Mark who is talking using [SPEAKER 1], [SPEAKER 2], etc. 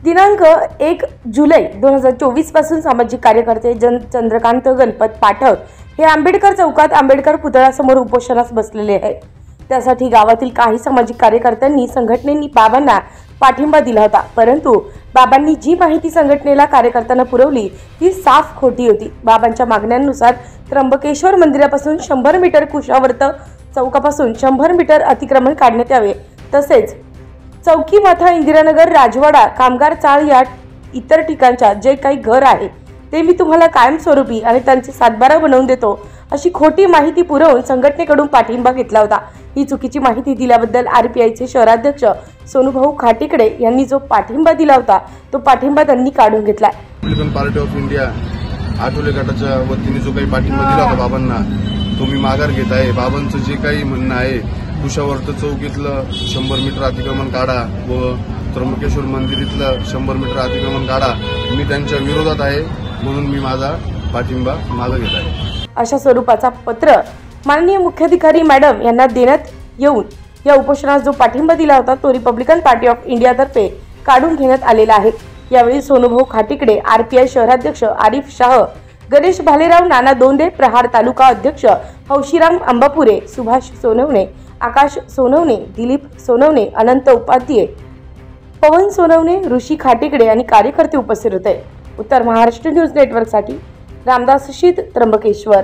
[SPEAKER 1] दिनांक 1 जुलै 2024 पासून सामाजिक कार्यकर्ते चंद्रकांत गणपत पाठक हे आंबेडकर चौकात आंबेडकर पुतळ्यासमोर उपोषणास बसलेले आहेत। त्यासाठी गावातील काही सामाजिक कार्यकर्त्यांनी संघटनेने बाबांना पाठिंबा दिला होता, परंतु बाबांनी जी माहिती संघटनेला कार्यकर्त्यांना पुरवली ती साफ खोटी होती। बाबांच्या मागण्यांनुसार त्र्यंबकेश्वर मंदिरापासून 100 मीटर कुशावर्त चौकापासून 100 मीटर अतिक्रमण काढण्यात यावे, तसेच चौकी माथा, इंदिरानगर, राजवाडा, कामगार चाळ या इतर ठिकाणच्या जे काही घर आहे ते मी तुम्हाला कायमस्वरूपी आणि त्यांचे सातबारा बनवून देतो अशी खोटी माहिती पुरवून संघटनेकडून पाठिंबा घेतला होता। ही चुकीची माहिती दिल्याबद्दल आरपीआयचे शहराध्यक्ष सोनूभाऊ खाटीकडे यांनी जो पाठिंबा दिला होता तो पाठिंबा त्यांनी काढून घेतला।
[SPEAKER 2] Republican party of India Athawale गटाच्या वतीने जो काही पाठिंबा दिला होता बाबांना तो मी माघार घेत आहे। बाबांचं जे काही म्हणणं आहे कुशावर्त चौकीतलं 100 मीटर अतिक्रमण काढा व त्र्यंबकेश्वर मंदिर इथलं 100 मीटर अतिक्रमण काढा, मी त्यांच्या विरोधात आहे, म्हणून मी माझा पाठिंबा मागे घेत आहे।
[SPEAKER 1] अशा स्वरूपाचा पत्र माननीय मुख्याधिकारी मॅडम यांना देण्यात येऊन या उपोषणास जो पाठिंबा दिला होता तो रिपब्लिकन पार्टी ऑफ इंडिया तर्फे काढून घेण्यात आलेला आहे। यावेळी सोनूभाऊ खाटीकडे, आरपीआय शहराध्यक्ष आरिफ शाह, गणेश भालेराव, नाना दोंदे, प्रहार तालुका अध्यक्ष हौशीराम अंबापुरे, सुभाष सोनवणे, आकाश सोनवणे, दिलीप सोनवणे, अनंत उपाध्याय, पवन सोनवणे, ऋषी खाटीकडे आणि कार्यकर्ते उपस्थित होते। उत्तर महाराष्ट्र न्यूज नेटवर्कसाठी रामदास शीत, त्र्यंबकेश्वर।